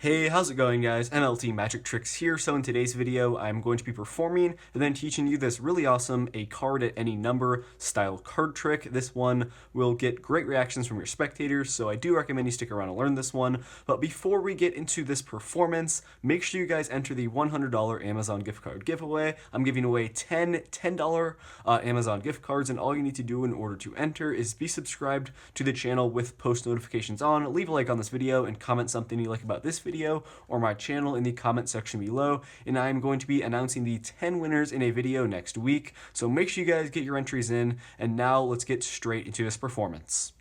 Hey, how's it going guys? mltmagictricks here. So in today's video, I'm going to be performing and then teaching you this really awesome a card at any number style card trick. This one will get great reactions from your spectators, so I do recommend you stick around and learn this one. But before we get into this performance, make sure you guys enter the $100 Amazon gift card giveaway. I'm giving away 10 $10 Amazon gift cards, and all you need to do in order to enter is be subscribed to the channel with post notifications on, leave a like on this video, and comment something you like about this video or my channel in the comment section below, and I'm going to be announcing the 10 winners in a video next week, so make sure you guys get your entries in. And now let's get straight into this performance.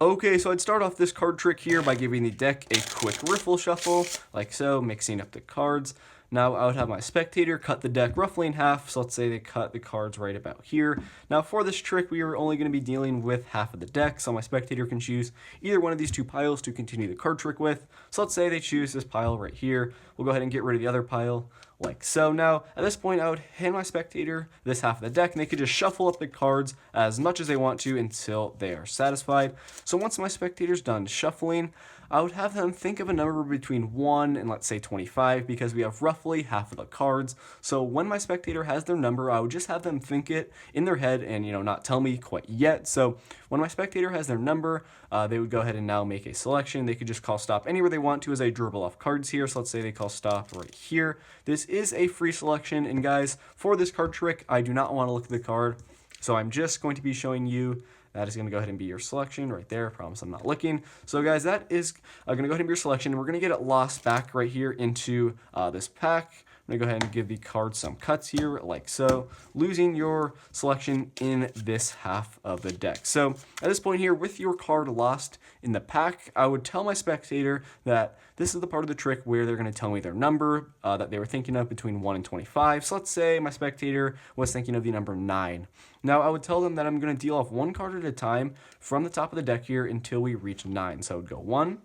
Okay, so I'd start off this card trick here by giving the deck a quick riffle shuffle, like so, mixing up the cards. Now I would have my spectator cut the deck roughly in half, so let's say they cut the cards right about here. Now for this trick, we are only going to be dealing with half of the deck, so my spectator can choose either one of these two piles to continue the card trick with. So let's say they choose this pile right here. We'll go ahead and get rid of the other pile, like so. Now, at this point, I would hand my spectator this half of the deck, and they could just shuffle up the cards as much as they want to until they are satisfied. So once my spectator's done shuffling, I would have them think of a number between 1 and let's say 25, because we have roughly half of the cards. So when my spectator has their number, I would just have them think it in their head and, not tell me quite yet. So when my spectator has their number, they would go ahead and now make a selection. They could just call stop anywhere they want to as I dribble off cards here. So let's say they call stop right here. This is a free selection, and guys, for this card trick, I do not want to look at the card. So I'm just going to be showing you that is going to go ahead and be your selection right there. I promise I'm not looking. So guys, that is going to go ahead and be your selection. And we're going to get it lost back right here into this pack. I'm going to go ahead and give the card some cuts here, like so, losing your selection in this half of the deck. So at this point here, with your card lost in the pack, I would tell my spectator that this is the part of the trick where they're going to tell me their number that they were thinking of between 1 and 25. So let's say my spectator was thinking of the number 9. Now I would tell them that I'm going to deal off one card at a time from the top of the deck here until we reach 9. So I would go 1,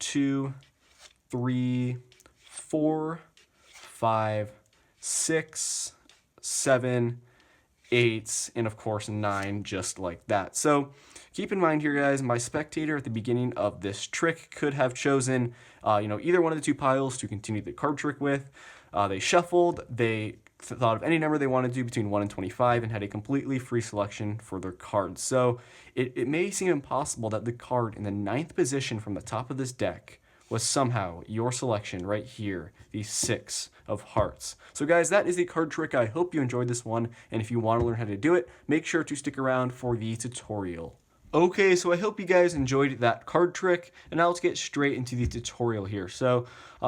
2, 3, 4, 5, 6, 7, 8, and of course 9, just like that. So keep in mind here, guys, my spectator at the beginning of this trick could have chosen, either one of the two piles to continue the card trick with. They shuffled, they thought of any number they wanted to do between 1 and 25 and had a completely free selection for their cards. So it may seem impossible that the card in the 9th position from the top of this deck was somehow your selection right here, the 6 of hearts. So guys, that is the card trick. I hope you enjoyed this one, and if you want to learn how to do it, make sure to stick around for the tutorial. Okay, so I hope you guys enjoyed that card trick, and now let's get straight into the tutorial here. So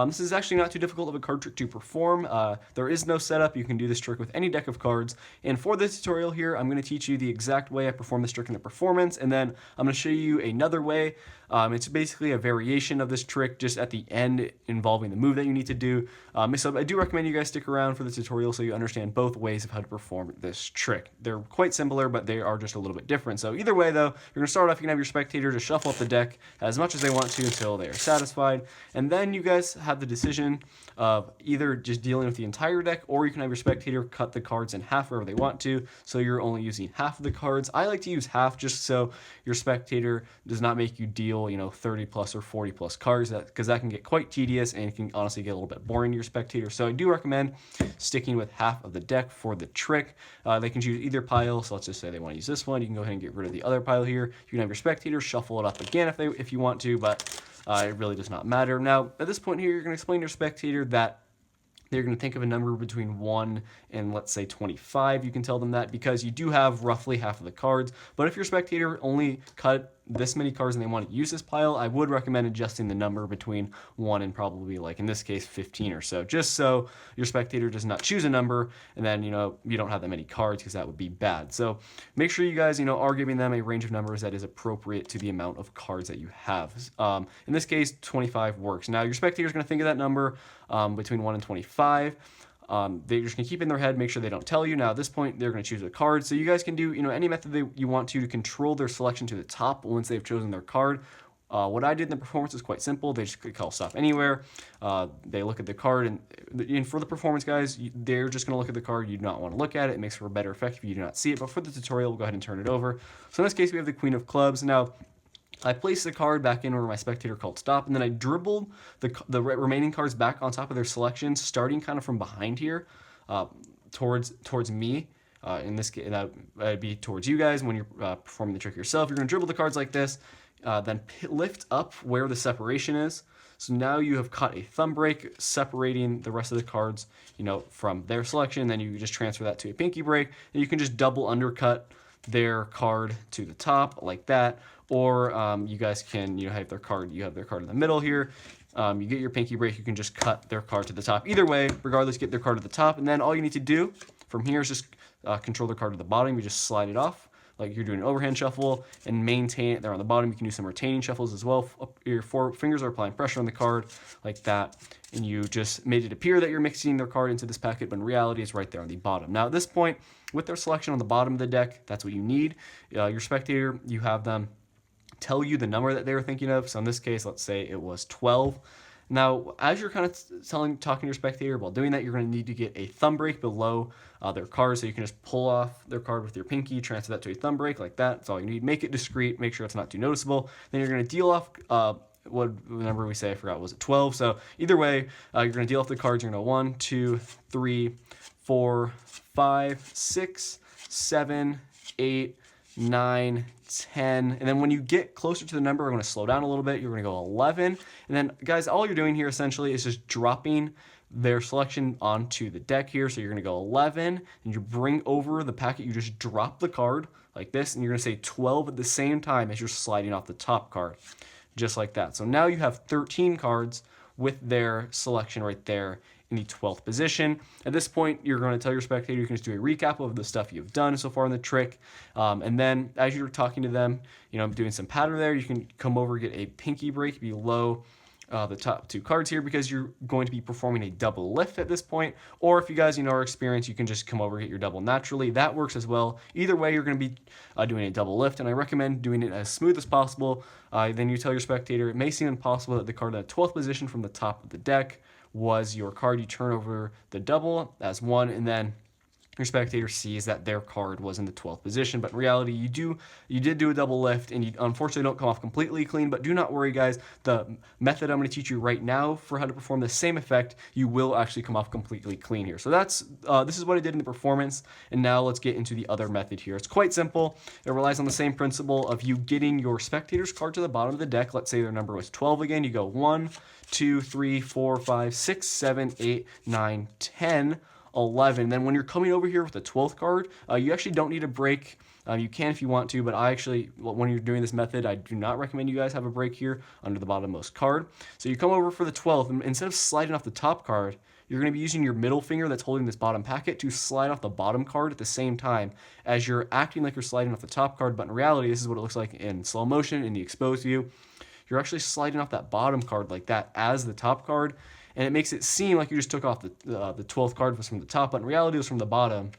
this is actually not too difficult of a card trick to perform. There is no setup. You can do this trick with any deck of cards, and for this tutorial here, I'm going to teach you the exact way I perform this trick in the performance, and then I'm going to show you another way. It's basically a variation of this trick just at the end involving the move that you need to do. So I do recommend you guys stick around for the tutorial so you understand both ways of how to perform this trick. They're quite similar, but they are just a little bit different. So either way though, you're going to start off, you can have your spectator just shuffle up the deck as much as they want to until they are satisfied. And then you guys have the decision of either just dealing with the entire deck, or you can have your spectator cut the cards in half wherever they want to, so you're only using half of the cards. I like to use half just so your spectator does not make you deal 30 plus or 40 plus cards, because that can get quite tedious and it can honestly get a little bit boring to your spectator. So I do recommend sticking with half of the deck for the trick. They can choose either pile, so let's just say they want to use this one. You can go ahead and get rid of the other pile here. You can have your spectator shuffle it up again if you want to, but it really does not matter. Now at this point here, you're going to explain to your spectator that they're going to think of a number between 1 and let's say 25. You can tell them that because you do have roughly half of the cards. But if your spectator only cut this many cards and they want to use this pile, I would recommend adjusting the number between 1 and probably, like in this case, 15 or so, just so your spectator does not choose a number and then you don't have that many cards, because that would be bad. So make sure you guys are giving them a range of numbers that is appropriate to the amount of cards that you have. In this case, 25 works. Now your spectator is going to think of that number between 1 and 25. They're just going to keep it in their head, make sure they don't tell you. Now at this point, they're going to choose a card. So you guys can do any method you want to control their selection to the top once they've chosen their card. What I did in the performance is quite simple. They just call stop anywhere. They look at the card, and for the performance, guys, they're just going to look at the card. You do not want to look at it. It makes for a better effect if you do not see it. But for the tutorial, we'll go ahead and turn it over. So in this case, we have the Queen of Clubs. Now, I place the card back in where my spectator called stop, and then I dribbled the remaining cards back on top of their selection, starting kind of from behind here, towards me. In this case, that would be towards you guys when you're performing the trick yourself. You're going to dribble the cards like this, then lift up where the separation is. So now you have cut a thumb break, separating the rest of the cards, from their selection. Then you just transfer that to a pinky break, and you can just double undercut their card to the top like that. Or you guys can, have their card. You have their card in the middle here. You get your pinky break. You can just cut their card to the top. Either way, regardless, get their card to the top, and then all you need to do from here is just control their card to the bottom. You just slide it off like you're doing an overhand shuffle and maintain it there on the bottom. You can do some retaining shuffles as well. Your four fingers are applying pressure on the card like that, and you just made it appear that you're mixing their card into this packet, but in reality it's right there on the bottom. Now at this point, with their selection on the bottom of the deck, that's what you need. Your spectator, you have them tell you the number that they were thinking of. So in this case, let's say it was 12. Now, as you're kind of talking to your spectator while doing that, you're going to need to get a thumb break below their card, so you can just pull off their card with your pinky, transfer that to a thumb break like that. That's all you need. Make it discreet. Make sure it's not too noticeable. Then you're going to deal off what number we say? I forgot. Was it 12? So either way, you're going to deal off the cards. You're going to 1, 2, 3, 4, 5, 6, 7, 8, 9, 10, and then when you get closer to the number, we're going to slow down a little bit. You're going to go 11, and then guys, all you're doing here essentially is just dropping their selection onto the deck here. So you're going to go 11, and you bring over the packet. You just drop the card like this, and you're going to say 12 at the same time as you're sliding off the top card, just like that. So now you have 13 cards with their selection right there in the 12th position. At this point, you're going to tell your spectator, you can just do a recap of the stuff you've done so far in the trick. And then as you're talking to them, doing some pattern there, you can come over, get a pinky break below the top two cards here, because you're going to be performing a double lift at this point. Or if you guys are experienced, you can just come over, get your double naturally. That works as well. Either way, you're going to be doing a double lift, and I recommend doing it as smooth as possible. Then you tell your spectator, it may seem impossible that the card in the 12th position from the top of the deck was your card. You turn over the double as 1, and then your spectator sees that their card was in the 12th position. But in reality, you did do a double lift, and you unfortunately don't come off completely clean. But do not worry, guys. The method I'm going to teach you right now for how to perform the same effect, you will actually come off completely clean here. So this is what I did in the performance, and now let's get into the other method here. It's quite simple. It relies on the same principle of you getting your spectator's card to the bottom of the deck. Let's say their number was 12 again. You go 1, 2, 3, 4, 5, 6, 7, 8, 9, 10, 11. Then when you're coming over here with the 12th card, you actually don't need a break. You can if you want to, but when you're doing this method, I do not recommend you guys have a break here under the bottommost card. So you come over for the 12th, and instead of sliding off the top card, you're going to be using your middle finger that's holding this bottom packet to slide off the bottom card at the same time as you're acting like you're sliding off the top card. But in reality, this is what it looks like in slow motion in the exposed view. You're actually sliding off that bottom card like that as the top card, and it makes it seem like you just took off the 12th card was from the top, but in reality it was from the bottom.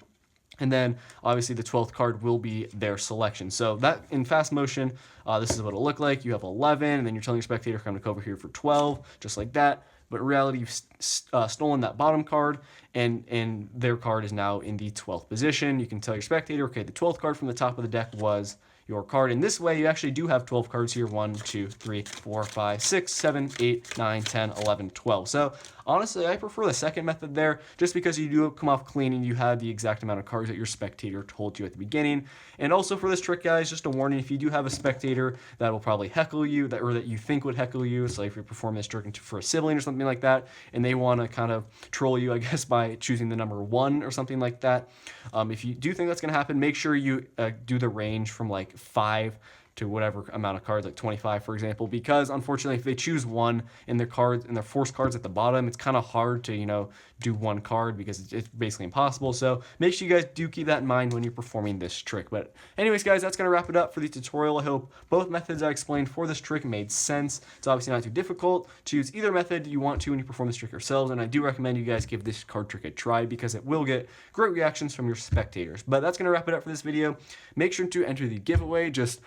And then obviously the 12th card will be their selection. So that in fast motion, this is what it'll look like. You have 11, and then you're telling your spectator, I'm going to come over here for 12, just like that. But in reality, you've stolen that bottom card, and their card is now in the 12th position. You can tell your spectator, okay, the 12th card from the top of the deck was your card. In this way, you actually do have 12 cards here. 1, 2, 3, 4, 5, 6, 7, 8, 9, 10, 11, 12. So honestly, I prefer the second method there, just because you do come off clean and you have the exact amount of cards that your spectator told you at the beginning. And also for this trick, guys, just a warning, if you do have a spectator that will probably heckle you, or that you think would heckle you, so if you're performing this trick for a sibling or something like that, and they want to kind of troll you, I guess, by choosing the number 1 or something like that, if you do think that's going to happen, make sure you do the range from like 5 to whatever amount of cards, like 25 for example, because unfortunately if they choose 1 in their cards and their force cards at the bottom, it's kind of hard to do 1 card because it's basically impossible. So make sure you guys do keep that in mind when you're performing this trick. But anyways, guys, that's going to wrap it up for the tutorial. I hope both methods I explained for this trick made sense. It's obviously not too difficult. Choose either method you want to when you perform this trick yourselves, and I do recommend you guys give this card trick a try because it will get great reactions from your spectators. But that's going to wrap it up for this video. Make sure to enter the giveaway. Just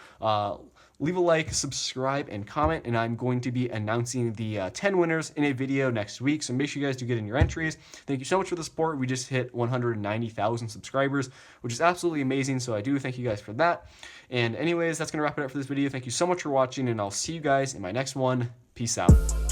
leave a like, subscribe, and comment, and I'm going to be announcing the 10 winners in a video next week, so make sure you guys do get in your entries. Thank you so much for the support. We just hit 190,000 subscribers, which is absolutely amazing, so I do thank you guys for that. And anyways, that's going to wrap it up for this video. Thank you so much for watching, and I'll see you guys in my next one. Peace out.